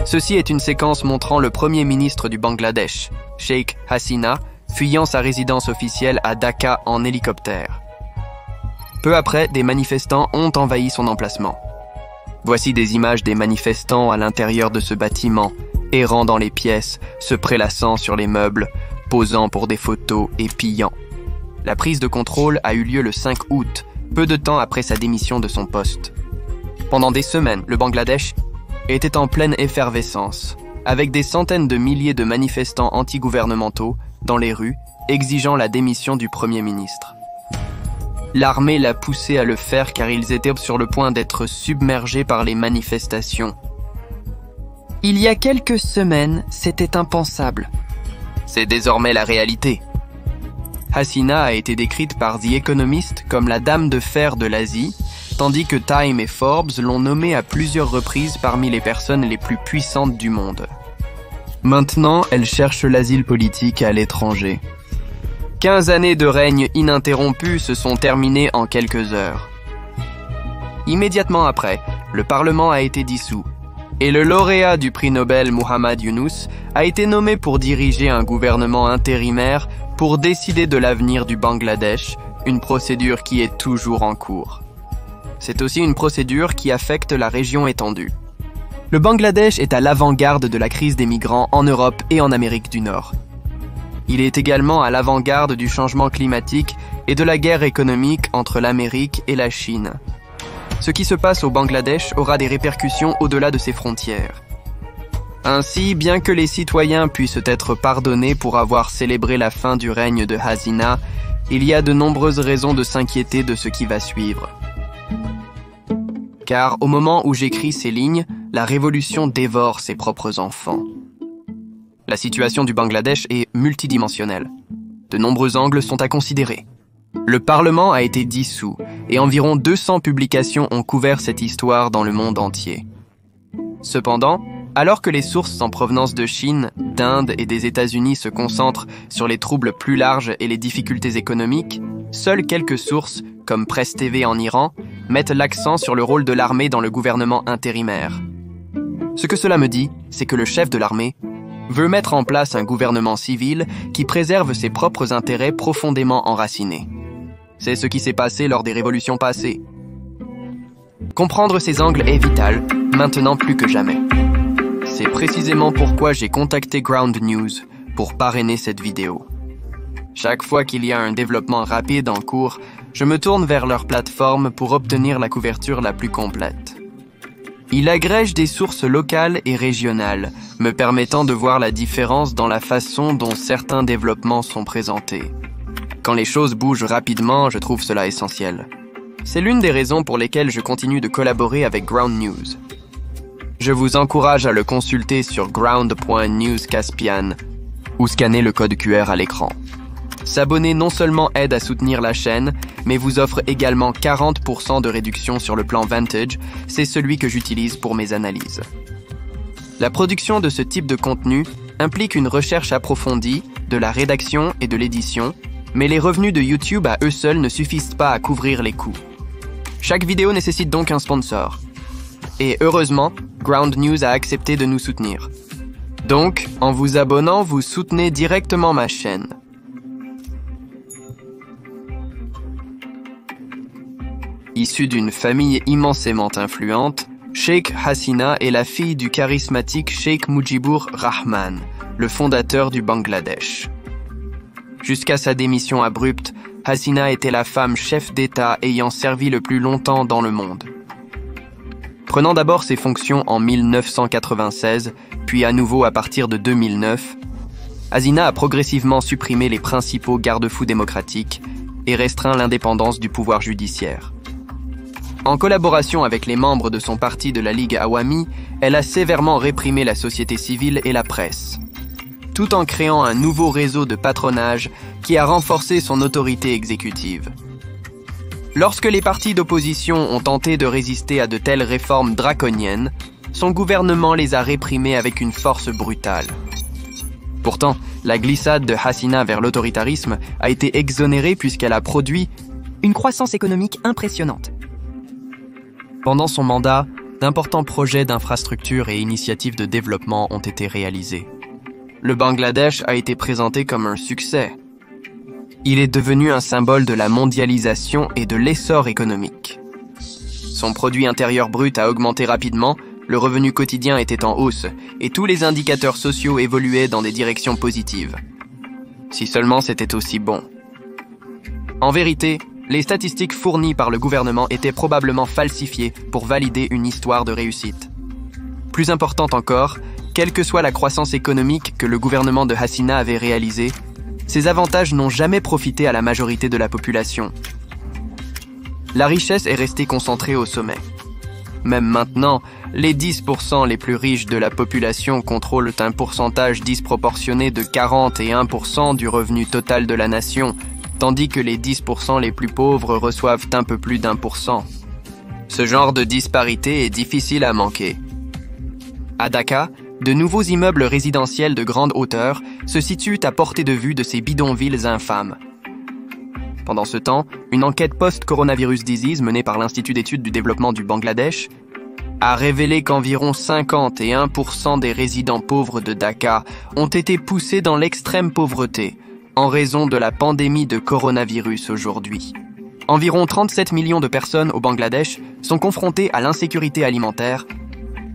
Ceci est une séquence montrant le premier ministre du Bangladesh, Sheikh Hasina, fuyant sa résidence officielle à Dhaka en hélicoptère. Peu après, des manifestants ont envahi son emplacement. Voici des images des manifestants à l'intérieur de ce bâtiment, errant dans les pièces, se prélassant sur les meubles, posant pour des photos et pillant. La prise de contrôle a eu lieu le 5 août, peu de temps après sa démission de son poste. Pendant des semaines, le Bangladesh était en pleine effervescence, avec des centaines de milliers de manifestants antigouvernementaux dans les rues, exigeant la démission du Premier ministre. L'armée l'a poussé à le faire car ils étaient sur le point d'être submergés par les manifestations. Il y a quelques semaines, c'était impensable. C'est désormais la réalité. Hasina a été décrite par The Economist comme la dame de fer de l'Asie, tandis que Time et Forbes l'ont nommée à plusieurs reprises parmi les personnes les plus puissantes du monde. Maintenant, elle cherche l'asile politique à l'étranger. 15 années de règne ininterrompu se sont terminées en quelques heures. Immédiatement après, le Parlement a été dissous, et le lauréat du prix Nobel Muhammad Yunus a été nommé pour diriger un gouvernement intérimaire pour décider de l'avenir du Bangladesh, une procédure qui est toujours en cours. C'est aussi une procédure qui affecte la région étendue. Le Bangladesh est à l'avant-garde de la crise des migrants en Europe et en Amérique du Nord. Il est également à l'avant-garde du changement climatique et de la guerre économique entre l'Amérique et la Chine. Ce qui se passe au Bangladesh aura des répercussions au-delà de ses frontières. Ainsi, bien que les citoyens puissent être pardonnés pour avoir célébré la fin du règne de Hasina, il y a de nombreuses raisons de s'inquiéter de ce qui va suivre. Car au moment où j'écris ces lignes, la révolution dévore ses propres enfants. La situation du Bangladesh est multidimensionnelle. De nombreux angles sont à considérer. Le Parlement a été dissous et environ 200 publications ont couvert cette histoire dans le monde entier. Cependant, alors que les sources en provenance de Chine, d'Inde et des États-Unis se concentrent sur les troubles plus larges et les difficultés économiques, seules quelques sources, comme Presse TV en Iran, mettent l'accent sur le rôle de l'armée dans le gouvernement intérimaire. Ce que cela me dit, c'est que le chef de l'armée veut mettre en place un gouvernement civil qui préserve ses propres intérêts profondément enracinés. C'est ce qui s'est passé lors des révolutions passées. Comprendre ces angles est vital, maintenant plus que jamais. C'est précisément pourquoi j'ai contacté Ground News pour parrainer cette vidéo. Chaque fois qu'il y a un développement rapide en cours, je me tourne vers leur plateforme pour obtenir la couverture la plus complète. Il agrège des sources locales et régionales, me permettant de voir la différence dans la façon dont certains développements sont présentés. Quand les choses bougent rapidement, je trouve cela essentiel. C'est l'une des raisons pour lesquelles je continue de collaborer avec Ground News. Je vous encourage à le consulter sur ground.news Caspian ou scanner le code QR à l'écran. S'abonner non seulement aide à soutenir la chaîne, mais vous offre également 40% de réduction sur le plan Vantage, c'est celui que j'utilise pour mes analyses. La production de ce type de contenu implique une recherche approfondie, de la rédaction et de l'édition, mais les revenus de YouTube à eux seuls ne suffisent pas à couvrir les coûts. Chaque vidéo nécessite donc un sponsor. Et heureusement, Ground News a accepté de nous soutenir. Donc, en vous abonnant, vous soutenez directement ma chaîne. Issue d'une famille immensément influente, Sheikh Hasina est la fille du charismatique Sheikh Mujibur Rahman, le fondateur du Bangladesh. Jusqu'à sa démission abrupte, Hasina était la femme chef d'État ayant servi le plus longtemps dans le monde. Prenant d'abord ses fonctions en 1996, puis à nouveau à partir de 2009, Hasina a progressivement supprimé les principaux garde-fous démocratiques et restreint l'indépendance du pouvoir judiciaire. En collaboration avec les membres de son parti de la Ligue Awami, elle a sévèrement réprimé la société civile et la presse, tout en créant un nouveau réseau de patronage qui a renforcé son autorité exécutive. Lorsque les partis d'opposition ont tenté de résister à de telles réformes draconiennes, son gouvernement les a réprimés avec une force brutale. Pourtant, la glissade de Hasina vers l'autoritarisme a été exonérée puisqu'elle a produit une croissance économique impressionnante. Pendant son mandat, d'importants projets d'infrastructures et initiatives de développement ont été réalisés. Le Bangladesh a été présenté comme un succès. Il est devenu un symbole de la mondialisation et de l'essor économique. Son produit intérieur brut a augmenté rapidement, le revenu quotidien était en hausse et tous les indicateurs sociaux évoluaient dans des directions positives. Si seulement c'était aussi bon. En vérité, les statistiques fournies par le gouvernement étaient probablement falsifiées pour valider une histoire de réussite. Plus importante encore, quelle que soit la croissance économique que le gouvernement de Hasina avait réalisée, ces avantages n'ont jamais profité à la majorité de la population. La richesse est restée concentrée au sommet. Même maintenant, les 10% les plus riches de la population contrôlent un pourcentage disproportionné de 41% du revenu total de la nation, tandis que les 10% les plus pauvres reçoivent un peu plus d'1%. Ce genre de disparité est difficile à manquer. À Dhaka, de nouveaux immeubles résidentiels de grande hauteur se situent à portée de vue de ces bidonvilles infâmes. Pendant ce temps, une enquête post-coronavirus disease menée par l'Institut d'études du développement du Bangladesh a révélé qu'environ 51% des résidents pauvres de Dhaka ont été poussés dans l'extrême pauvreté en raison de la pandémie de coronavirus aujourd'hui. Environ 37 millions de personnes au Bangladesh sont confrontées à l'insécurité alimentaire,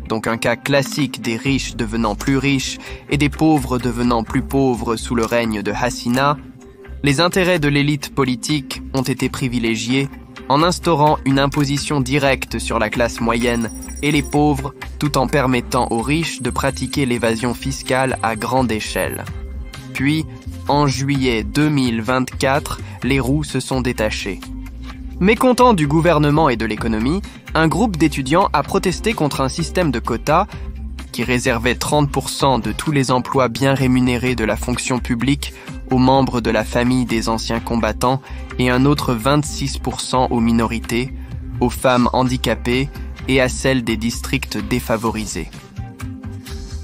donc un cas classique des riches devenant plus riches et des pauvres devenant plus pauvres sous le règne de Hasina. Les intérêts de l'élite politique ont été privilégiés en instaurant une imposition directe sur la classe moyenne et les pauvres, tout en permettant aux riches de pratiquer l'évasion fiscale à grande échelle. Puis, en juillet 2024, les roues se sont détachées. Mécontent du gouvernement et de l'économie, un groupe d'étudiants a protesté contre un système de quotas qui réservait 30% de tous les emplois bien rémunérés de la fonction publique aux membres de la famille des anciens combattants et un autre 26% aux minorités, aux femmes handicapées et à celles des districts défavorisés.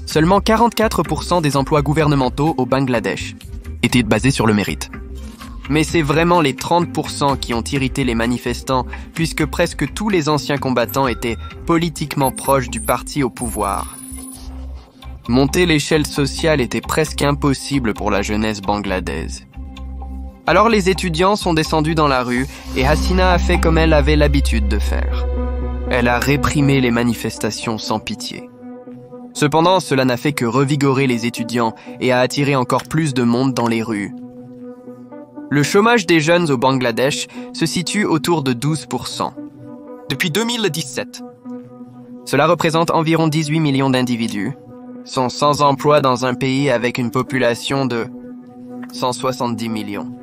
Seulement 44% des emplois gouvernementaux au Bangladesh étaient basés sur le mérite. Mais c'est vraiment les 30% qui ont irrité les manifestants, puisque presque tous les anciens combattants étaient politiquement proches du parti au pouvoir. Monter l'échelle sociale était presque impossible pour la jeunesse bangladaise. Alors les étudiants sont descendus dans la rue et Hasina a fait comme elle avait l'habitude de faire. Elle a réprimé les manifestations sans pitié. Cependant, cela n'a fait que revigorer les étudiants et a attiré encore plus de monde dans les rues. Le chômage des jeunes au Bangladesh se situe autour de 12%. Depuis 2017. Cela représente environ 18 millions d'individus, sont sans emploi dans un pays avec une population de 170 millions.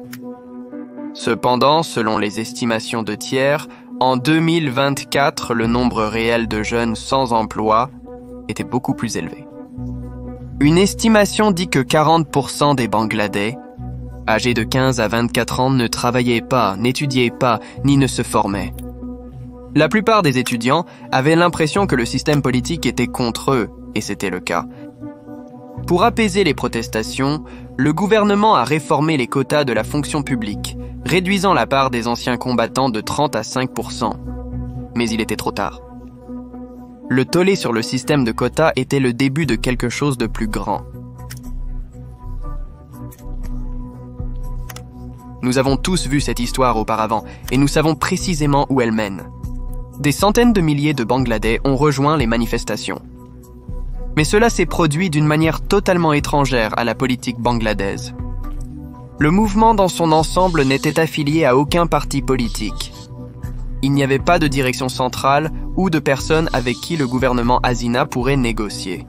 Cependant, selon les estimations de tiers, en 2024, le nombre réel de jeunes sans emploi était beaucoup plus élevé. Une estimation dit que 40% des Bangladais âgés de 15 à 24 ans ne travaillaient pas, n'étudiaient pas, ni ne se formaient. La plupart des étudiants avaient l'impression que le système politique était contre eux, et c'était le cas. Pour apaiser les protestations, le gouvernement a réformé les quotas de la fonction publique, réduisant la part des anciens combattants de 30 à 5%. Mais il était trop tard. Le tollé sur le système de quotas était le début de quelque chose de plus grand. Nous avons tous vu cette histoire auparavant et nous savons précisément où elle mène. Des centaines de milliers de Bangladais ont rejoint les manifestations. Mais cela s'est produit d'une manière totalement étrangère à la politique bangladaise. Le mouvement dans son ensemble n'était affilié à aucun parti politique. Il n'y avait pas de direction centrale ou de personnes avec qui le gouvernement Hasina pourrait négocier.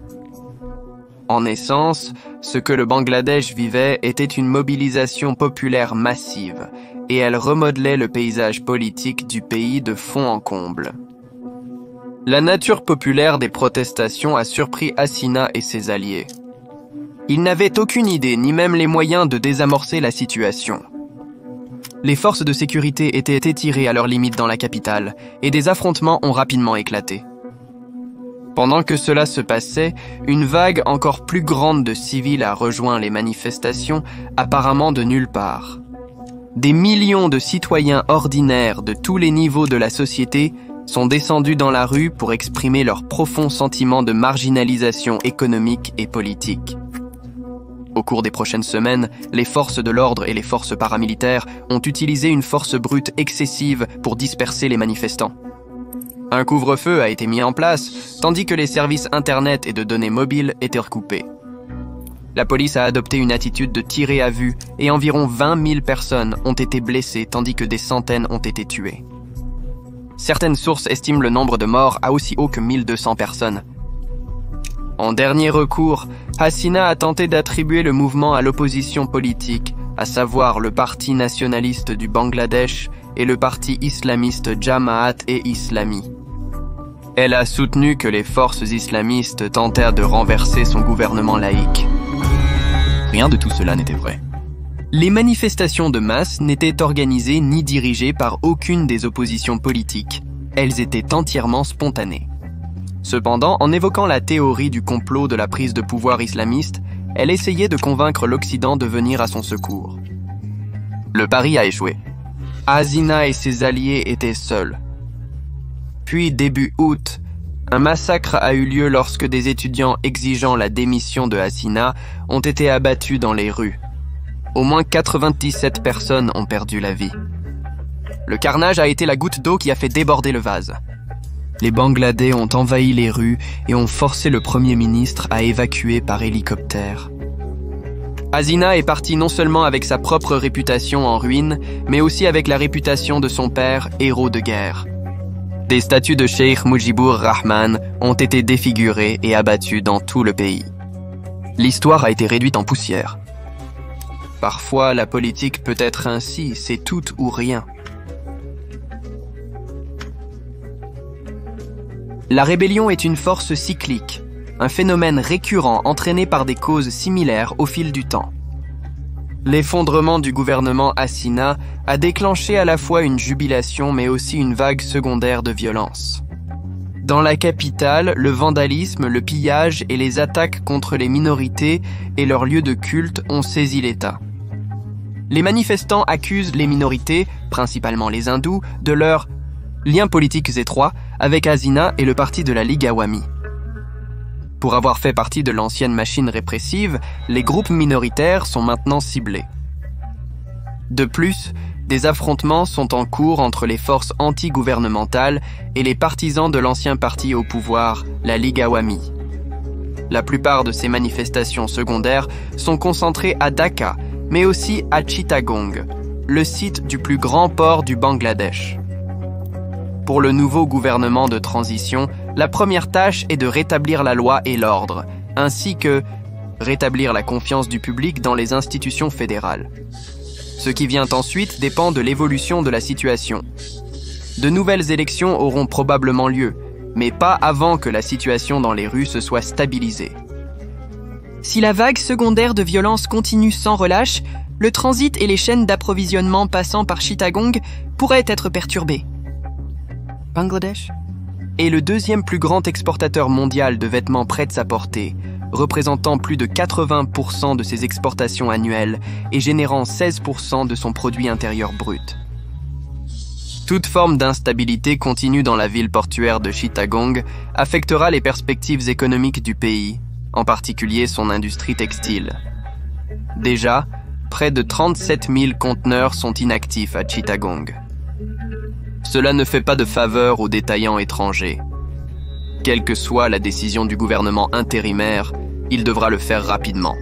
En essence, ce que le Bangladesh vivait était une mobilisation populaire massive, et elle remodelait le paysage politique du pays de fond en comble. La nature populaire des protestations a surpris Hasina et ses alliés. Ils n'avaient aucune idée, ni même les moyens de désamorcer la situation. Les forces de sécurité étaient étirées à leurs limites dans la capitale, et des affrontements ont rapidement éclaté. Pendant que cela se passait, une vague encore plus grande de civils a rejoint les manifestations, apparemment de nulle part. Des millions de citoyens ordinaires de tous les niveaux de la société sont descendus dans la rue pour exprimer leur profond sentiment de marginalisation économique et politique. Au cours des prochaines semaines, les forces de l'ordre et les forces paramilitaires ont utilisé une force brute excessive pour disperser les manifestants. Un couvre-feu a été mis en place, tandis que les services Internet et de données mobiles étaient recoupés. La police a adopté une attitude de tirer à vue et environ 20 000 personnes ont été blessées tandis que des centaines ont été tuées. Certaines sources estiment le nombre de morts à aussi haut que 1200 personnes. En dernier recours, Hasina a tenté d'attribuer le mouvement à l'opposition politique, à savoir le Parti nationaliste du Bangladesh et le parti islamiste Jamaat-e-Islami. Elle a soutenu que les forces islamistes tentèrent de renverser son gouvernement laïque. Rien de tout cela n'était vrai. Les manifestations de masse n'étaient organisées ni dirigées par aucune des oppositions politiques. Elles étaient entièrement spontanées. Cependant, en évoquant la théorie du complot de la prise de pouvoir islamiste, elle essayait de convaincre l'Occident de venir à son secours. Le pari a échoué. Hasina et ses alliés étaient seuls. Puis, début août, un massacre a eu lieu lorsque des étudiants exigeant la démission de Hasina ont été abattus dans les rues. Au moins 97 personnes ont perdu la vie. Le carnage a été la goutte d'eau qui a fait déborder le vase. Les Bangladais ont envahi les rues et ont forcé le Premier ministre à évacuer par hélicoptère. Hasina est partie non seulement avec sa propre réputation en ruine, mais aussi avec la réputation de son père, héros de guerre. Des statues de Sheikh Mujibur Rahman ont été défigurées et abattues dans tout le pays. L'histoire a été réduite en poussière. Parfois, la politique peut être ainsi, c'est tout ou rien. La rébellion est une force cyclique, un phénomène récurrent entraîné par des causes similaires au fil du temps. L'effondrement du gouvernement Hasina a déclenché à la fois une jubilation mais aussi une vague secondaire de violence. Dans la capitale, le vandalisme, le pillage et les attaques contre les minorités et leurs lieux de culte ont saisi l'État. Les manifestants accusent les minorités, principalement les hindous, de leurs liens politiques étroits avec Hasina et le parti de la Ligue Awami. Pour avoir fait partie de l'ancienne machine répressive, les groupes minoritaires sont maintenant ciblés. De plus, des affrontements sont en cours entre les forces anti-gouvernementales et les partisans de l'ancien parti au pouvoir, la Ligue Awami. La plupart de ces manifestations secondaires sont concentrées à Dhaka, mais aussi à Chittagong, le site du plus grand port du Bangladesh. Pour le nouveau gouvernement de transition, la première tâche est de rétablir la loi et l'ordre, ainsi que rétablir la confiance du public dans les institutions fédérales. Ce qui vient ensuite dépend de l'évolution de la situation. De nouvelles élections auront probablement lieu, mais pas avant que la situation dans les rues se soit stabilisée. Si la vague secondaire de violence continue sans relâche, le transit et les chaînes d'approvisionnement passant par Chittagong pourraient être perturbés. Bangladesh est le deuxième plus grand exportateur mondial de vêtements prêt-à-porter, représentant plus de 80% de ses exportations annuelles et générant 16% de son produit intérieur brut. Toute forme d'instabilité continue dans la ville portuaire de Chittagong affectera les perspectives économiques du pays, en particulier son industrie textile. Déjà, près de 37 000 conteneurs sont inactifs à Chittagong. Cela ne fait pas de faveur aux détaillants étrangers. Quelle que soit la décision du gouvernement intérimaire, il devra le faire rapidement.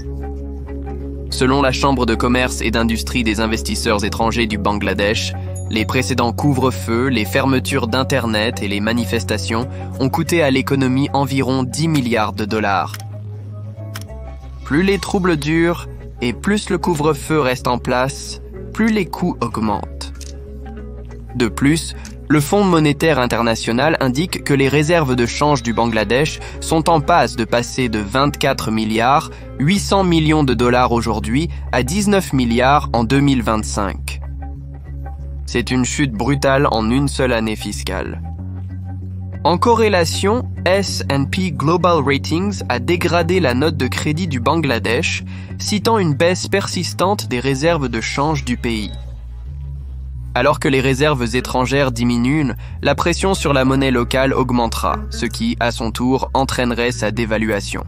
Selon la Chambre de commerce et d'industrie des investisseurs étrangers du Bangladesh, les précédents couvre-feux, les fermetures d'Internet et les manifestations ont coûté à l'économie environ 10 milliards de dollars. Plus les troubles durent et plus le couvre-feu reste en place, plus les coûts augmentent. De plus, le Fonds monétaire international indique que les réserves de change du Bangladesh sont en passe de passer de 24 milliards 800 millions de dollars aujourd'hui à 19 milliards en 2025. C'est une chute brutale en une seule année fiscale. En corrélation, S&P Global Ratings a dégradé la note de crédit du Bangladesh, citant une baisse persistante des réserves de change du pays. Alors que les réserves étrangères diminuent, la pression sur la monnaie locale augmentera, ce qui, à son tour, entraînerait sa dévaluation.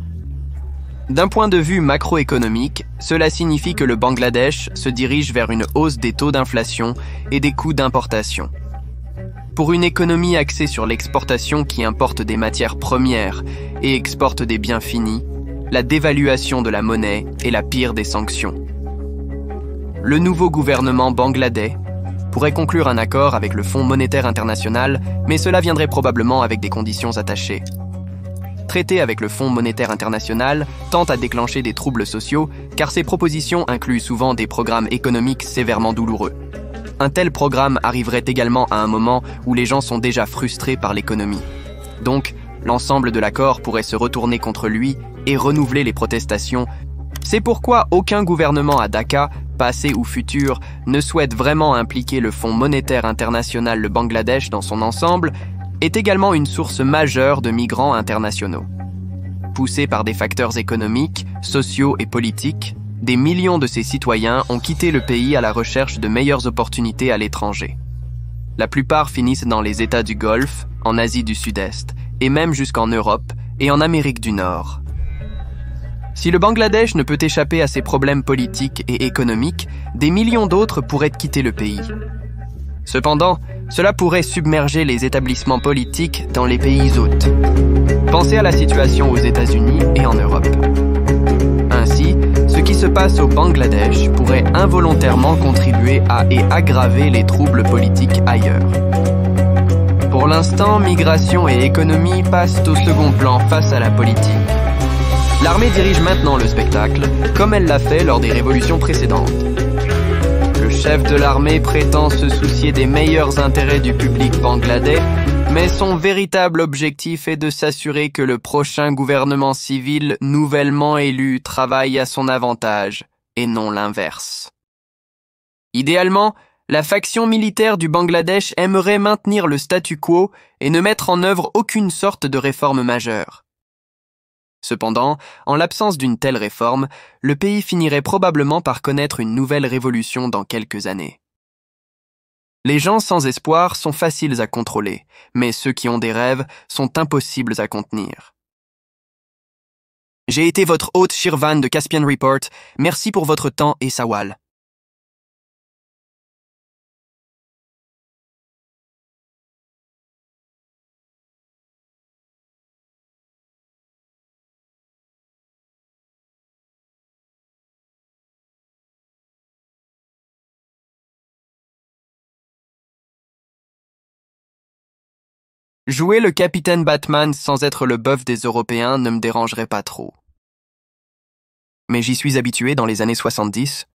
D'un point de vue macroéconomique, cela signifie que le Bangladesh se dirige vers une hausse des taux d'inflation et des coûts d'importation. Pour une économie axée sur l'exportation qui importe des matières premières et exporte des biens finis, la dévaluation de la monnaie est la pire des sanctions. Le nouveau gouvernement bangladais pourrait conclure un accord avec le Fonds monétaire international, mais cela viendrait probablement avec des conditions attachées. Traiter avec le Fonds monétaire international tente à déclencher des troubles sociaux car ces propositions incluent souvent des programmes économiques sévèrement douloureux. Un tel programme arriverait également à un moment où les gens sont déjà frustrés par l'économie. Donc, l'ensemble de l'accord pourrait se retourner contre lui et renouveler les protestations. C'est pourquoi aucun gouvernement à Dacca, passé ou futur, ne souhaite vraiment impliquer le Fonds monétaire international le Bangladesh dans son ensemble, est également une source majeure de migrants internationaux. Poussés par des facteurs économiques, sociaux et politiques, des millions de ses citoyens ont quitté le pays à la recherche de meilleures opportunités à l'étranger. La plupart finissent dans les États du Golfe, en Asie du Sud-Est, et même jusqu'en Europe et en Amérique du Nord. Si le Bangladesh ne peut échapper à ses problèmes politiques et économiques, des millions d'autres pourraient quitter le pays. Cependant, cela pourrait submerger les établissements politiques dans les pays hôtes. Pensez à la situation aux États-Unis et en Europe. Ainsi, ce qui se passe au Bangladesh pourrait involontairement contribuer à et aggraver les troubles politiques ailleurs. Pour l'instant, migration et économie passent au second plan face à la politique. L'armée dirige maintenant le spectacle, comme elle l'a fait lors des révolutions précédentes. Le chef de l'armée prétend se soucier des meilleurs intérêts du public bangladais, mais son véritable objectif est de s'assurer que le prochain gouvernement civil nouvellement élu travaille à son avantage, et non l'inverse. Idéalement, la faction militaire du Bangladesh aimerait maintenir le statu quo et ne mettre en œuvre aucune sorte de réforme majeure. Cependant, en l'absence d'une telle réforme, le pays finirait probablement par connaître une nouvelle révolution dans quelques années. Les gens sans espoir sont faciles à contrôler, mais ceux qui ont des rêves sont impossibles à contenir. J'ai été votre hôte Shirvan de Caspian Report. Merci pour votre temps et sawal. Jouer le capitaine Batman sans être le bœuf des Européens ne me dérangerait pas trop. Mais j'y suis habitué dans les années 70.